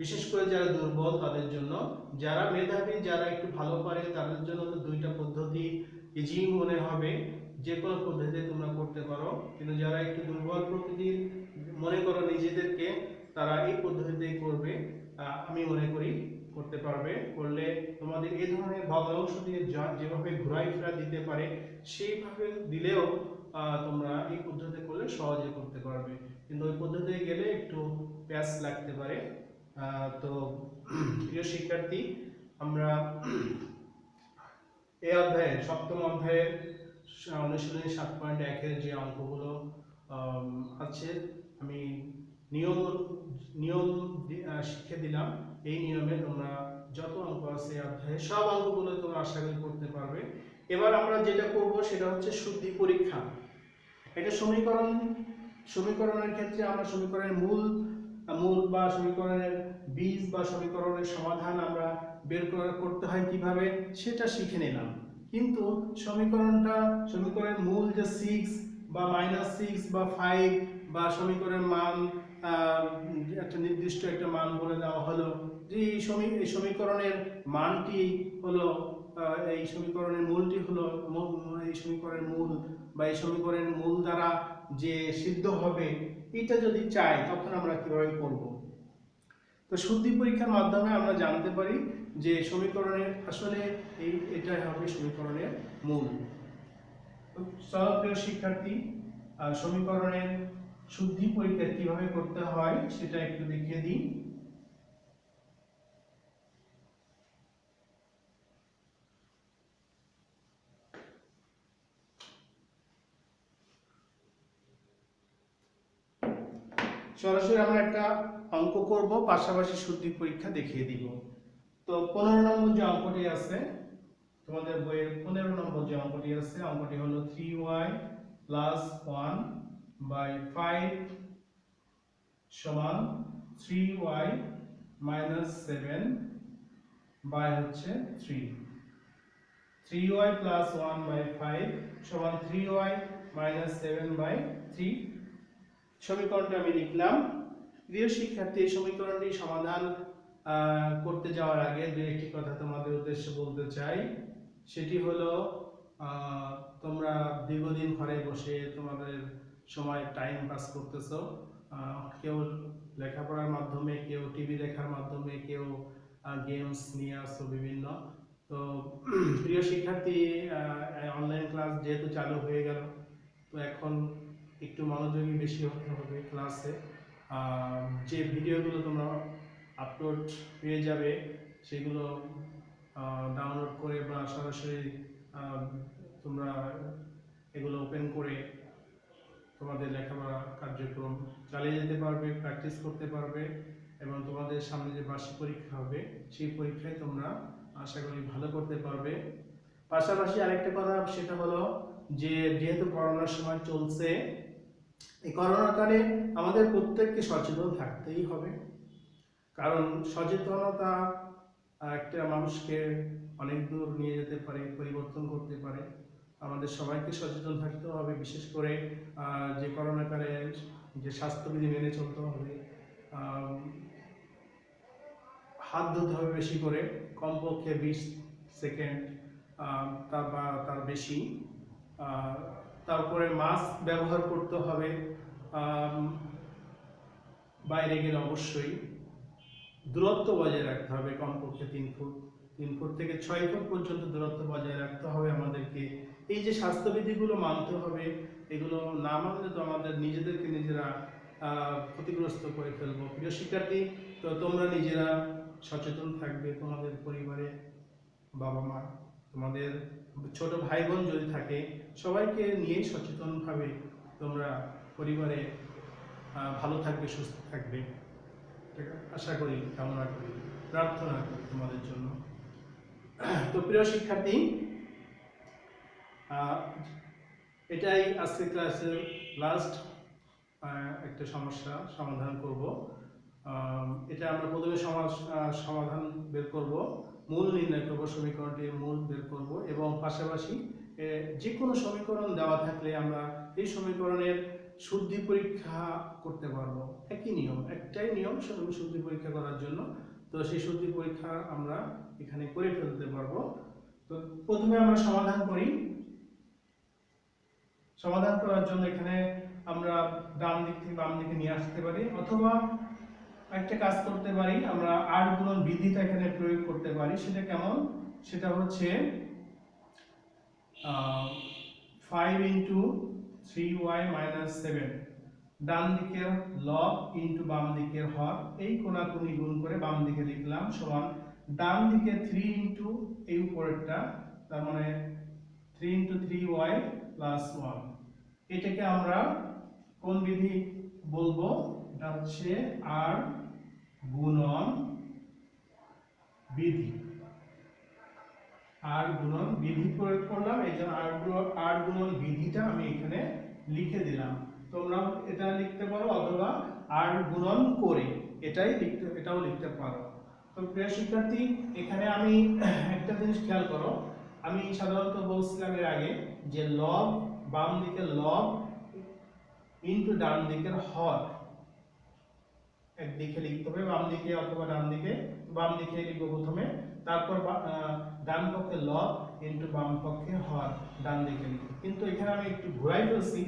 বিশেষ করে যারা দুর্বল তাদের জন্য। যারা মেধাবী, যারা একটু ভালো পারে, তাদের জন্য তো দুইটা পদ্ধতি ইজি মনে হবে, যে কোনো পদ্ধতিতে তোমরা করতে পারো। কিন্তু যারা একটু দুর্বল প্রকৃতির মনে করো নিজেদেরকে, তারা এই পদ্ধতিতেই করবে, আমি মনে করি করতে পারবে। করলে তোমাদের এই ধরনের ভগ্নাংশ দিয়ে যেভাবে ঘুরাই ফেরা দিতে পারে, সেইভাবে দিলেও তোমরা এই পদ্ধতিতে করলে সহজে করতে পারবে। কিন্তু ওই পদ্ধতিতে গেলে একটু প্যাচ লাগতে পারে। তো প্রিয় শিক্ষার্থী, আমরা এই অধ্যায়ে, সপ্তম অধ্যায়ের অনুশীলনী 7.1 এর যে অঙ্কগুলো আছে, আমি নিয়ম নিয়ম শিখিয়ে দিলাম। এই নিয়মে তোমরা যত অঙ্ক আছে অধ্যায়ে, সব অঙ্কগুলো তোমরা আশা করি করতে পারবে। এবার আমরা যেটা করব সেটা হচ্ছে শুদ্ধি পরীক্ষা। এটা সমীকরণের ক্ষেত্রে আমরা সমীকরণের মূল বা সমীকরণের বীজ বা সমীকরণের সমাধান আমরা বের করতে হয় কিভাবে, সেটা শিখে নিলাম। কিন্তু সমীকরণের মূল যে 6 বা -6 বা 5 বা সমীকরণের মান, একটা নির্দিষ্ট একটা মান বলে দেওয়া হলো, যে এই সমীকরণের মানটি হলো, এই সমীকরণের মূলটি হলো, এই সমীকরণের মূল বা এই সমীকরণের মূল দ্বারা যে সিদ্ধ হবে, এটা যদি চাই তখন আমরা কিভাবে করব। তো শুদ্ধি পরীক্ষার মাধ্যমে আমরা জানতে পারি যে সমীকরণের আসলে এটাই হবে সমীকরণের মূল। চলো প্রিয় শিক্ষার্থী, সমীকরণের শুদ্ধি পরীক্ষা কিভাবে করতে হয় সেটা একটু দেখিয়ে দিই। সরাসরি আমরা একটা অঙ্ক করব, পাশাপাশি শুদ্ধি পরীক্ষা দেখিয়ে দিব। তো 15 নম্বর যে অঙ্কটি আছে, তোমাদের বইয়ের 15 নম্বর যে অঙ্কটি আছে, অঙ্কটি হলো 3y + 1 / 5 সমান 3y - 7 বাই হচ্ছে 3। 3y + 1/5 সমান 3y - 7/3। সমীকরণটা আমি লিখলাম। প্রিয় শিক্ষার্থী, এই সমীকরণটি সমাধান করতে যাওয়ার আগে দুই একটি কথা তোমাদের উদ্দেশ্যে বলতে চাই। সেটি হলো, তোমরা দীর্ঘদিন ঘরে বসে তোমাদের সময় টাইম পাস করতেছো, কেউ লেখাপড়ার মাধ্যমে, কেউ টিভি দেখার মাধ্যমে, কেউ গেমস নিয়ে আসছো বিভিন্ন। তো প্রিয় শিক্ষার্থী, অনলাইন ক্লাস যেহেতু চালু হয়ে গেল, তো এখন একটু মনোযোগী বেশি হতে হবে ক্লাসে। যে ভিডিওগুলো তোমরা আপলোড পেয়ে যাবে, সেগুলো ডাউনলোড করে বা সরাসরি তোমরা এগুলো ওপেন করে তোমাদের লেখাপড়া কার্যক্রম চালিয়ে যেতে পারবে, প্র্যাকটিস করতে পারবে, এবং তোমাদের সামনে যে বার্ষিক পরীক্ষা হবে, সেই পরীক্ষায় তোমরা আশা করি ভালো করতে পারবে। পাশাপাশি আরেকটা কথা, সেটা হলো যে যেহেতু করোনার সময় চলছে, এই করোনাকালে আমাদের প্রত্যেককে সচেতন থাকতেই হবে। কারণ সচেতনতা একটা মানুষকে অনেক দূর নিয়ে যেতে পারে, পরিবর্তন করতে পারে। আমাদের সবাইকে সচেতন থাকতে হবে, বিশেষ করে যে করোনাকালে যে স্বাস্থ্যবিধি মেনে চলতে হবে। হাত ধুতে হবে বেশি করে, কমপক্ষে 20 সেকেন্ড তার বেশি। তারপরে মাস্ক ব্যবহার করতে হবে, বাইরে গেলে অবশ্যই দূরত্ব বজায় রাখতে হবে, কমপক্ষে 3 ফুট থেকে 6 ফুট পর্যন্ত দূরত্ব বজায় রাখতে হবে আমাদেরকে। এই যে স্বাস্থ্যবিধিগুলো মানতে হবে, এগুলো না মানলে তো আমাদের নিজেদেরকে নিজেরা ক্ষতিগ্রস্ত করে ফেলবো। প্রিয় শিক্ষার্থী, তো তোমরা নিজেরা সচেতন থাকবে, তোমাদের পরিবারে বাবা মা, তোমাদের ছোট ভাই বোন যদি থাকে, সবাইকে নিয়ে সচেতনভাবে তোমরা পরিবারে ভালো থাকবে, সুস্থ থাকবে, আশা করি, কামনা করি, প্রার্থনা করি তোমাদের জন্য। তো প্রিয় শিক্ষার্থী, এটাই আজকের ক্লাসের লাস্ট। একটা সমস্যা সমাধান করব। এটা আমরা প্রথমে সমাধান বের করব, মূল নির্ণয় করব, সমীকরণটির মূল বের করব এবং পাশাপাশি যে কোনো সমীকরণ দেওয়া থাকলে আমরা এই সমীকরণের শুদ্ধি পরীক্ষা করতে পারবো। একই নিয়ম, একটাই নিয়ম শুদ্ধি পরীক্ষা করার জন্য। তো সেই শুদ্ধি পরীক্ষা আমরা এখানে করে ফেলতে পারবো। তো প্রথমে আমরা সমাধান করি। সমাধান করার জন্য এখানে আমরা ডান দিক থেকে বাম দিকে নিয়ে আসতে পারি, অথবা একটা কাজ করতে পারি, আমরা আর গুণন বিধিটা এখানে প্রয়োগ করতে পারি। সেটা কেমন? সেটা হচ্ছে 5 ইন্টু 3y মাইনাস 7, ডান দিকের লব ইন্টু বাম দিকের হর, এই কোণাকুণি গুণ করে বাম দিকে লিখলাম, সমান ডান দিকে 3 ইন্টু এই উপরেরটা, তার মানে 3 ইন্টু 3y প্লাস 1। এটাকে আমরা কোন বিধি বলবো? এটা হচ্ছে আর গুণন বিধি। আর গুণন বিধি প্রয়োগ করলাম, এই জন্য আর গুণন বিধিটা আমি এখানে লিখে দিলাম। তোমরা এটা লিখতে পারো, অথবা আর গুণন করে এটাও লিখতে পারো। তো প্রিয় শিক্ষার্থী, এখানে আমি একটা জিনিস খেয়াল করো, আমি সাধারণত বলছিলাম এর আগে যে লব, বাম দিকের লব ইন্টু ডান দিকের হর একদিকে লিখতে হবে, বাম দিকে অথবা ডান দিকে। বাম দিকে লিখবো প্রথমে, তারপর ডান পক্ষে লব ইন্টু বাম পক্ষে হর ডান দিকে লিখবো। কিন্তু এখানে আমি একটু ঘুরাই ফেলছি,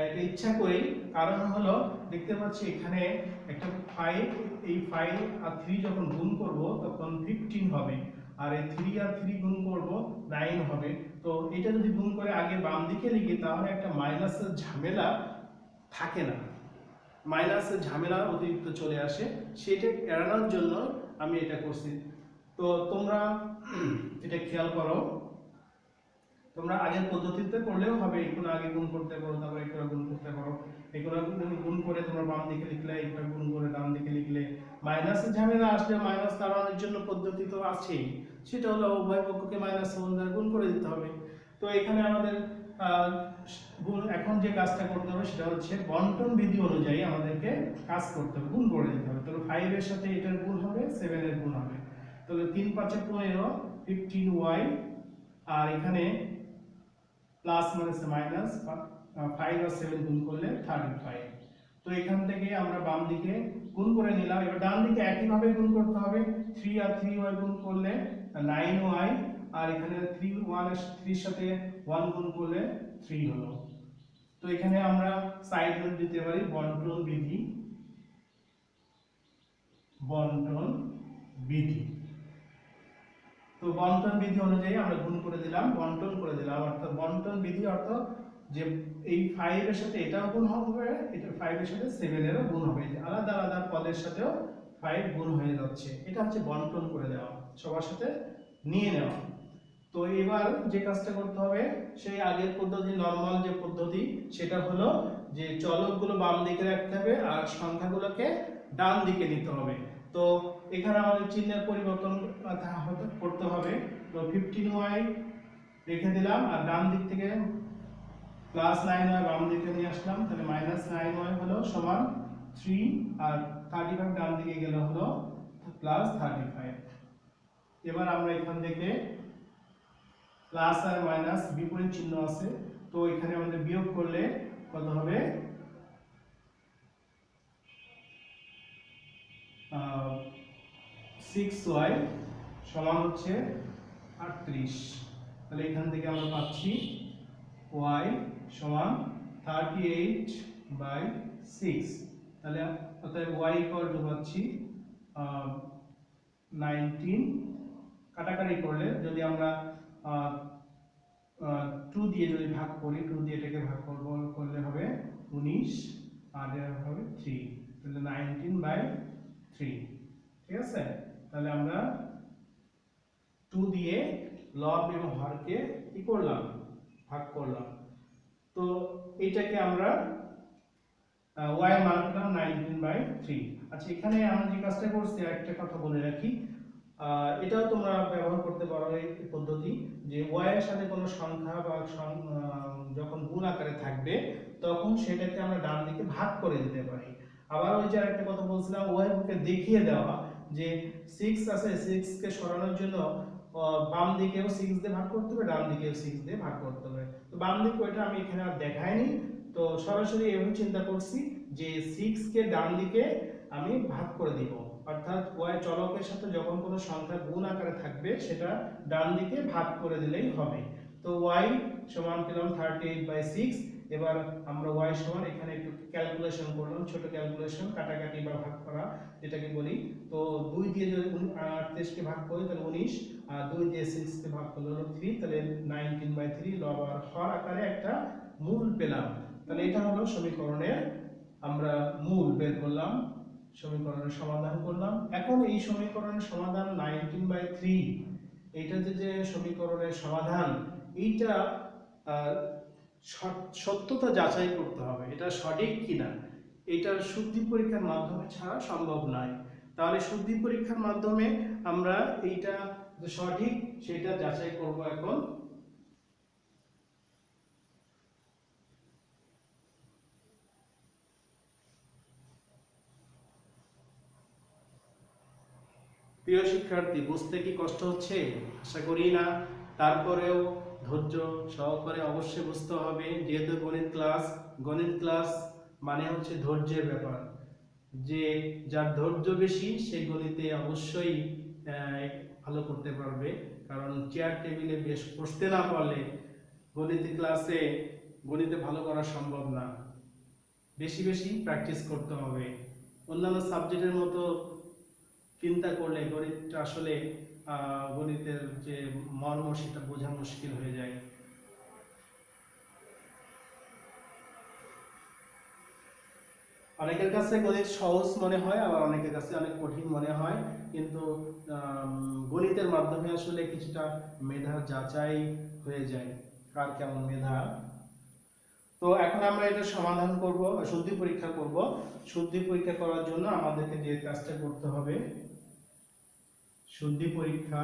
এটা ইচ্ছা করেই। কারণ হলো, দেখতে পাচ্ছি এখানে একটা 5, এই 5 আর 3 যখন গুণ করব তখন 15 হবে, আর এই 3 আর 3 গুণ করব 9 হবে। তো এটা যদি গুণ করে আগে বাম দিকে লিখি তাহলে একটা মাইনাসের ঝামেলা থাকে না, মাইনাসের ঝামেলা অতিরিক্ত চলে আসে, সেটা এড়ানোর জন্য আমি এটা করছি। তো তোমরা এটা খেয়াল করো, তোমরা আগের পদ্ধতিতে করলেও হবে, এগুলো আগে গুণ করতে পারো, তারপর এগুলো গুণ করতে পারো। এগুলো গুণ করে তোমরা বাম দিকে লিখলে, এগুলো গুণ করে ডান দিকে লিখলে। মাইনাসের ঝামেলা আসলে মাইনাস তাড়ানোর জন্য পদ্ধতি তো আছেই, সেটা হলো উভয় পক্ষকে মাইনাস 1 দ্বারা গুণ করে দিতে হবে। তো এখানে আমাদের এখন যে কাজটা করতে হবে সেটা হচ্ছে বন্টন বিধি অনুযায়ী আমাদেরকে কাজ করতে হবে, গুণ করে দিতে হবে। তাহলে 5 এর সাথে এটার গুণ হবে, 7 এর গুণ হবে। তাহলে 3 5 15, 15y, আর এখানে প্লাস মাইনাস মাইনাস, 5 আর 7 গুণ করলে 35। তো এখান থেকে আমরা বাম দিকে গুণ করে নিলাম। এবার ডান দিকে একইভাবে গুণ করতে হবে, 3 আর 3y গুণ করলে 9y, আর এখানে 3 এর সাথে 1 গুণ করলে 3 হলো। তো এখানে আমরা সাইড নোট দিতে পারি বন্টন বিধি, বন্টন বিধি। তো বন্টন বিধি অনুযায়ী আমরা গুণ করে দিলাম, বন্টন করে দিলাম, অর্থাৎ বন্টন বিধি অর্থ যে এই 5 এর সাথে এটাও গুণ হবে, এটা 5 এর সাথে 7 এরও গুণ হবে, আলাদা আলাদা পদের সাথেও 5 গুণ হয়ে যাচ্ছে। এটা হচ্ছে বন্টন করে দেওয়া, সবার সাথে নিয়ে নেওয়া। তো এবার যে কাজটা করতে হবে, সেই আগের পদ্ধতি, নরমাল যে পদ্ধতি, সেটা হলো যে চলকগুলো বাম দিকে রাখতে হবে আর সংখ্যাগুলোকে ডান দিকে নিতে হবে। তো এখানে আমাদের চিহ্নের পরিবর্তন করতে হবে। তো 15y রেখে দিলাম, আর ডান দিক থেকে প্লাস 9y বাম দিকে নিয়ে আসলাম, তাহলে মাইনাস 9y হলো সমান 3, আর 35 ডান দিকে গেলে হলো প্লাস 35। এবার আমরা এখান থেকে প্লাস আর মাইনাস বিপরীত চিহ্ন আছে, তো এখানে আমাদের বিয়োগ করলে কত হবে? 6y সমান হচ্ছে 38। তাহলে এখান থেকে আমরা পাচ্ছি y সমান 38/6। তাহলে অতএব y ইকুয়াল টু পাচ্ছি 19। কাটাকাটি করলে যদি আমরা 2 দিয়ে যদি ভাগ করি, 2 দিয়ে এটাকে ভাগ করলে হবে 19, আর এর হবে 3, তাহলে 19/3। ঠিক আছে? তাহলে আমরা 2 দিয়ে লব এবং হরকে কি করলাম? ভাগ করলাম। তো এইটাকে আমরা y এর মান পেলাম 19/3। আচ্ছা, এখানে আমরা যে কাজটা করছি একটা কথা বলে রাখি, এটাও তোমরা ব্যবহার করতে পারো এই পদ্ধতি, যে y এর সাথে কোনো সংখ্যা বা যখন গুণ আকারে থাকবে তখন সেটাকে আমরা ডান দিকে ভাগ করে দিতে পারি। আবার ওই যে আরেকটা কথা বলছিলাম, উভয়কে দেখিয়ে দেওয়া যে 6 আছে, 6 কে সরানোর জন্য বাম দিকেও 6 দিয়ে ভাগ করতে হবে, ডান দিকেও 6 দিয়ে ভাগ করতে হবে। তো বাম দিকে ওইটা আমি এখানে আর দেখাইনি, তো সরাসরি এভাবে চিন্তা করছি যে 6 কে ডান দিকে আমি ভাগ করে দিব, অর্থাৎ y চলকের সাথে যখন কোনো সংখ্যা গুণ আকারে থাকবে সেটা ডান দিকে ভাগ করে দিলেই হবে। তো y সমান পেলাম 38/6। এবার আমরা y সমান এখানে একটু ক্যালকুলেশন করলাম, ছোট ক্যালকুলেশন, কাটাকাটি বা ভাগ করা যেটাকে বলি। তো 2 দিয়ে যদি 38 কে ভাগ করি তাহলে 19, আর 2 দিয়ে 6 কে ভাগ করলে হলো 3, তাহলে 19/3 লব আর হর আকারে একটা মূল পেলাম। তাহলে এটা হলো সমীকরণের আমরা মূল বের করলাম, সমীকরণের সমাধান করলাম। এখন এই সমীকরণের সমাধান 19/3, এটা যে সমীকরণের সমাধান, এইটা সত্যতা যাচাই করতে হবে, এটা সঠিক কিনা, এটার শুদ্ধি পরীক্ষার মাধ্যমে ছাড়া সম্ভব নয়। তাহলে শুদ্ধি পরীক্ষার মাধ্যমে আমরা এইটা যে সঠিক সেটা যাচাই করব। এখন প্রিয় শিক্ষার্থী, বুঝতে কি কষ্ট হচ্ছে? আশা করি না। তারপরেও ধৈর্য সহকারে অবশ্যই বুঝতে হবে, যেহেতু গণিত ক্লাস মানে হচ্ছে ধৈর্যের ব্যাপার। যে যার ধৈর্য বেশি সে গণিতে অবশ্যই ভালো করতে পারবে, কারণ চেয়ার টেবিলে বেশ বসতে না পারলে গণিতে ভালো করা সম্ভব না। বেশি বেশি প্র্যাকটিস করতে হবে। অন্যান্য সাবজেক্টের মতো চিন্তা করলে গণিতটা আসলে গণিতের যে মর্ম সেটা বোঝা মুশকিল হয়ে যায়। অনেকের কাছে গণিত সহজ মনে হয়, আবার অনেকের কাছে অনেক কঠিন মনে হয়, কিন্তু গণিতের মাধ্যমে আসলে কিছুটা মেধা যাচাই হয়ে যায়, কার কেমন মেধা। তো এখন আমরা এটা সমাধান করব, শুদ্ধি পরীক্ষা করব। শুদ্ধি পরীক্ষা করার জন্য আমাদেরকে যে কাজটা করতে হবে, শুদ্ধি পরীক্ষা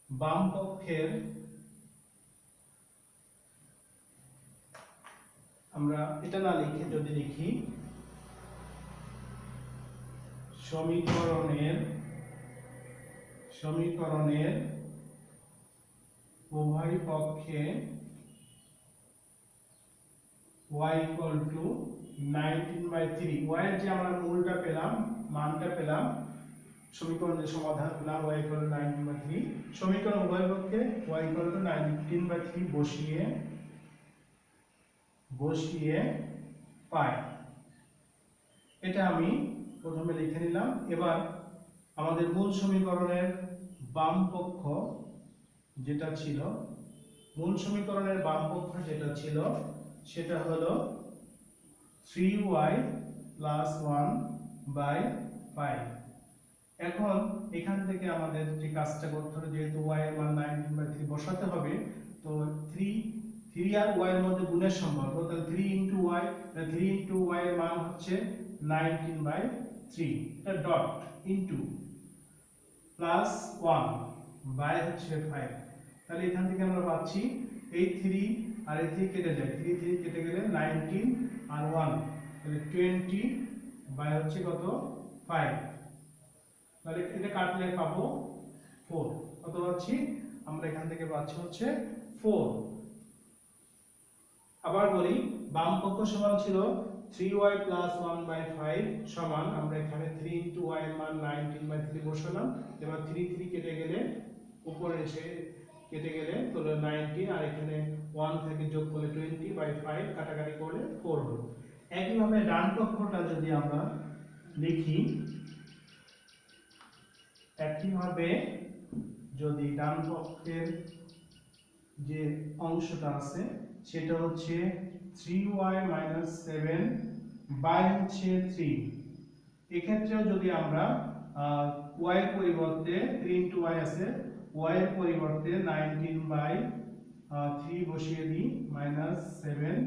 বাম পক্ষের আমরা এটা না লিখে যদি লিখি সমীকরণের উভয় পক্ষে y = 19/3, y এর যে আমরা মূলটা পেলাম, মানটা পেলাম, সমীকরণের সমাধান পেলাম y = 19/3, সমীকরণ উভয় পক্ষে y = 19/3 বসিয়ে পাই। এটা আমি প্রথমে লিখে নিলাম। এবার আমাদের মূল সমীকরণের বাম পক্ষ যেটা ছিল, সেটা হলো 3y + 1/5। এখন এখান থেকে আমাদের যে কাজটা করতে হবে, যেহেতু y এর মান 19/3 বসাতে হবে, তো 3 আর y এর মধ্যে গুণের সম্পর্ক, তাহলে 3 * y এর মান হচ্ছে 19/3, এটা ডট ইনটু +1 বাই হচ্ছে 5। তাহলে এখান থেকে আমরা পাচ্ছি এই 3 আর এই 3 কেটে যায়, 3 কেটে গেলে 19 আর 1 তাহলে 20 বাই হচ্ছে কত 5, তাহলে এটা কাটলে পাবো 4। কত পাচ্ছি আমরা এখান থেকে? পাচ্ছি হচ্ছে 4। আবার বলি, বাম পক্ষ সমান ছিল 3y + 1/5 সমান, আমরা এখানে 3 * y এর মান 19/3 বসালাম। এবার 3 কেটে গেলে উপরে এসে কেটে গেলে তাহলে 19, আর এখানে 1 থেকে যোগ করলে 20/5, কাটাকাটি করলে 4 হলো। একইভাবে ডান পক্ষটা যদি আমরা লিখি, একইভাবে যদি ডান পক্ষের যে অংশটা আছে সেটা হচ্ছে 3y - 7 বাই হচ্ছে 3, এক্ষেত্রেও যদি আমরা y এর পরিবর্তে 3 * y আছে, y এর পরিবর্তে 19/3 বসিয়ে দিই, -7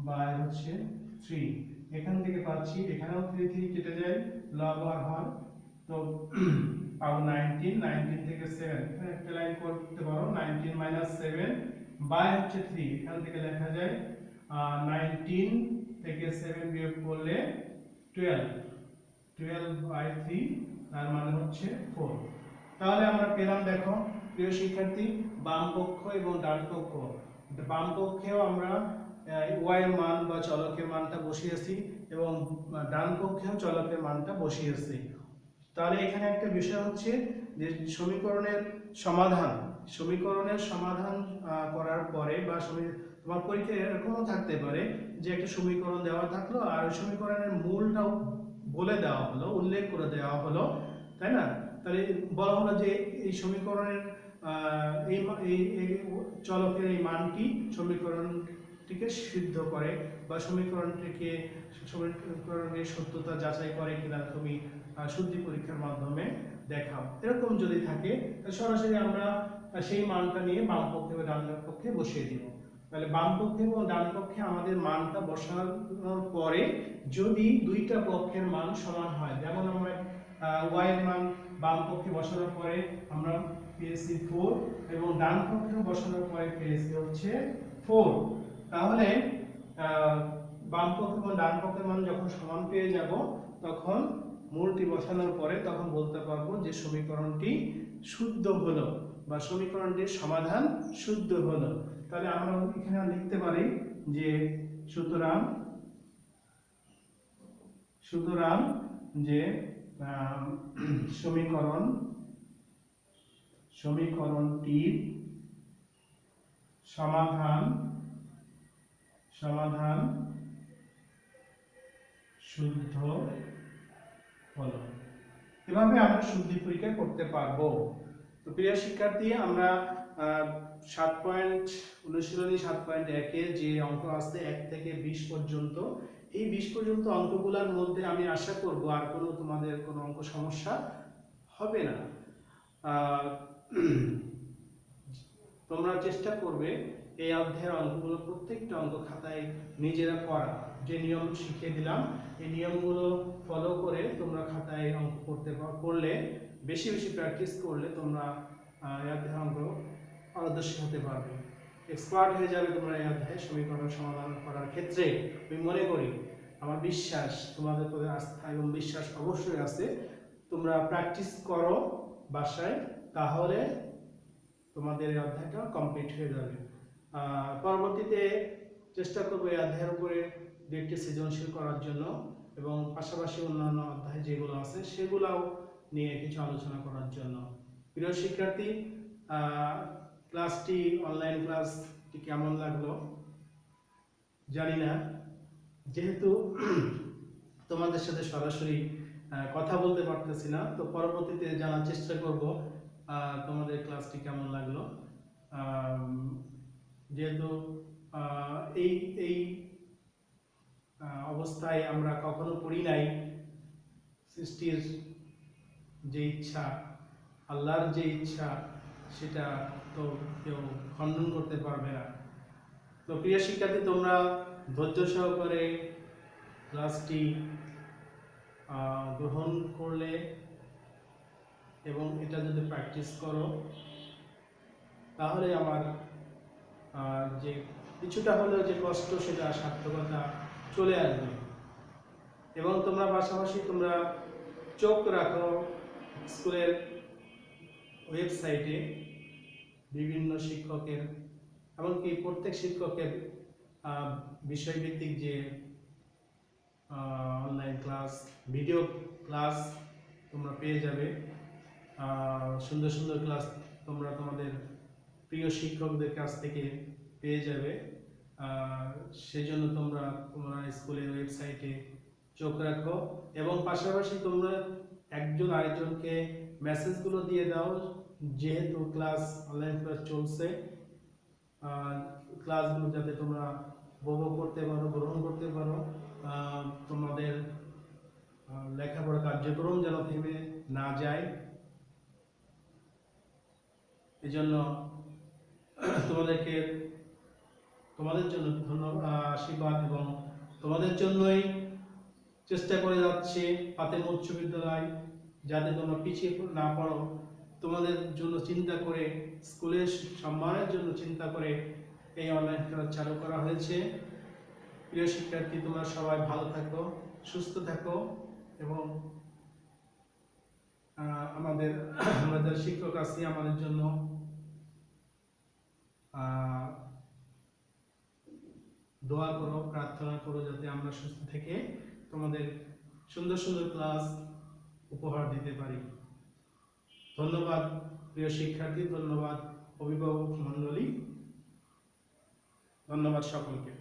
বাই হচ্ছে 3। এখান থেকে পাচ্ছি, এখানেও 3 কেটে যায়, লব আর হর তো পাবো 19, 19 থেকে 7 এখানে একটা লাইন করতে পারো 19 মাইনাস 7 বাই হচ্ছে 3, এখান থেকে লেখা যায় 19 থেকে 7 বিয়োগ করলে 12, 12 বাই 3 তার মানে হচ্ছে 4। তাহলে আমরা পেলাম, দেখো প্রিয় শিক্ষার্থী, বাম পক্ষ এবং ডান পক্ষ। বাম পক্ষেও আমরা y এর মান বা চলকের মানটা বসিয়েছি এবং ডান পক্ষেও চলকের মানটা বসিয়েছি। তাহলে এখানে একটা বিষয় হচ্ছে যে সমীকরণের সমাধান করার পরে বা তোমার পরীক্ষায় এরকমও থাকতে পারে যে একটা সমীকরণ দেওয়া থাকলো আর ওই সমীকরণের মূলটাও বলে দেওয়া হলো, উল্লেখ করে দেওয়া হলো, তাই না? তাহলে বলা হলো যে এই সমীকরণের এই চলকের এই মানটি সমীকরণটিকে সিদ্ধ করে বা সমীকরণের সত্যতা যাচাই করে কিনা তুমি শুদ্ধি পরীক্ষার মাধ্যমে দেখাও। এরকম যদি থাকে তাহলে সরাসরি আমরা সেই মানটা নিয়ে বাম পক্ষে বা ডান পক্ষে বসিয়ে দিব। তাহলে বাম পক্ষে এবং ডান পক্ষে আমাদের মানটা বসানোর পরে যদি দুইটা পক্ষের মান সমান হয়, যেমন আমরা y এর মান বাম পক্ষে বসানোর পরে আমরা পেয়েছি 4 এবং ডান পক্ষে বসানোর পরে পেয়েছি হচ্ছে 4, তাহলে বাম পক্ষ এবং ডান পক্ষের মান যখন সমান পেয়ে যাব তখন মূলটি বসানোর পরে তখন বলতে পারবো যে সমীকরণটি শুদ্ধ হলো বা সমীকরণটির সমাধান শুদ্ধ হলো। তাহলে আমরা এখানে লিখতে পারি যে সুতরাং যে সমীকরণটির সমাধান শুদ্ধ হলো। এভাবে আমরা শুদ্ধি পরীক্ষা করতে পারবো। তো প্রিয় শিক্ষার্থী, আমরা অনুশীলনী 7.1 যে অঙ্ক আছে 1 থেকে 20 পর্যন্ত, এই 20 পর্যন্ত অঙ্কগুলোর মধ্যে আমি আশা করব আর তোমাদের কোনো অঙ্ক সমস্যা হবে না। তোমরা চেষ্টা করবে এই অধ্যায়ের অঙ্কগুলো প্রত্যেকটা অঙ্ক খাতায় নিজেরা করা। যে নিয়ম শিখিয়ে দিলাম এই নিয়মগুলো ফলো করে তোমরা খাতায় অঙ্ক করলে বেশি বেশি প্র্যাকটিস করলে তোমরা এই অধ্যায়ের অঙ্ক পারদর্শী হতে পারবে, এক্সপার্ট হয়ে যাবে তোমরা এই অধ্যায়ে সমীকরণ সমাধান করার ক্ষেত্রে। আমি মনে করি, আমার বিশ্বাস, তোমাদের প্রতি আস্থা এবং বিশ্বাস অবশ্যই আছে। তোমরা প্র্যাকটিস করো বাসায়, তাহলে তোমাদের এই অধ্যায়টা কমপ্লিট হয়ে যাবে। পরবর্তীতে চেষ্টা করবো এই অধ্যায়ের উপরে দু একটি সৃজনশীল করার জন্য এবং পাশাপাশি অন্যান্য অধ্যায় যেগুলো আছে সেগুলোও নিয়ে কিছু আলোচনা করার জন্য। প্রিয় শিক্ষার্থী, ক্লাসটি অনলাইন ক্লাসটি কেমন লাগলো জানি না, যেহেতু তোমাদের সাথে সরাসরি কথা বলতে পারতেছি না, তো পরবর্তীতে জানার চেষ্টা করব তোমাদের ক্লাসটি কেমন লাগলো। যেহেতু এই অবস্থায় আমরা কখনো পড়ি নাই, সৃষ্টির যে ইচ্ছা, আল্লাহর যে ইচ্ছা, সেটা তো কেউ খণ্ডন করতে পারবে না। তো প্রিয় শিক্ষার্থী, তোমরা ধৈর্য সহকারে ক্লাসটি গ্রহণ করলে এবং এটা যদি প্র্যাকটিস করো তাহলে আমার যে কিছুটা হলেও যে কষ্ট সেটা সার্থকতা চলে আসবে। এবং তোমরা পাশাপাশি তোমরা চোখ রাখো স্কুলের ওয়েবসাইটে বিভিন্ন শিক্ষকের, এমনকি প্রত্যেক শিক্ষকের বিষয়ভিত্তিক যে অনলাইন ক্লাস, ভিডিও ক্লাস তোমরা পেয়ে যাবে। সুন্দর সুন্দর ক্লাস তোমরা তোমাদের প্রিয় শিক্ষকদের কাছ থেকে পেয়ে যাবে। সেজন্য তোমরা স্কুলের ওয়েবসাইটে চোখ রাখো এবং পাশাপাশি তোমরা একজন আরেকজনকে মেসেজগুলো দিয়ে দাও, যেহেতু ক্লাস অনলাইন ক্লাস চলছে, ক্লাসগুলো যাতে তোমরা উপভোগ করতে পারো, গ্রহণ করতে পারো, তোমাদের লেখাপড়া কার্যক্রম যেন থেমে না যায়। এই জন্য তোমাদের জন্য ধন্যবাদ, আশীর্বাদ, এবং তোমাদের জন্যই চেষ্টা করে যাচ্ছে ফাতেমা উচ্চ বিদ্যালয় যাতে তোমরা পিছিয়ে না পড়ো, তোমাদের জন্য চিন্তা করে, স্কুলের সম্মানের জন্য চিন্তা করে এই অনলাইন ক্লাস চালু করা হয়েছে। প্রিয় শিক্ষার্থী, তোমরা সবাই ভালো থাকো, সুস্থ থাকো এবং আমাদের শিক্ষক আছি আমাদের জন্য দোয়া করো, প্রার্থনা করো যাতে আমরা সুস্থ থেকে তোমাদের সুন্দর সুন্দর ক্লাস উপহার দিতে পারি। ধন্যবাদ প্রিয় শিক্ষার্থী, ধন্যবাদ অভিভাবক মণ্ডলী, ধন্যবাদ সকলকে।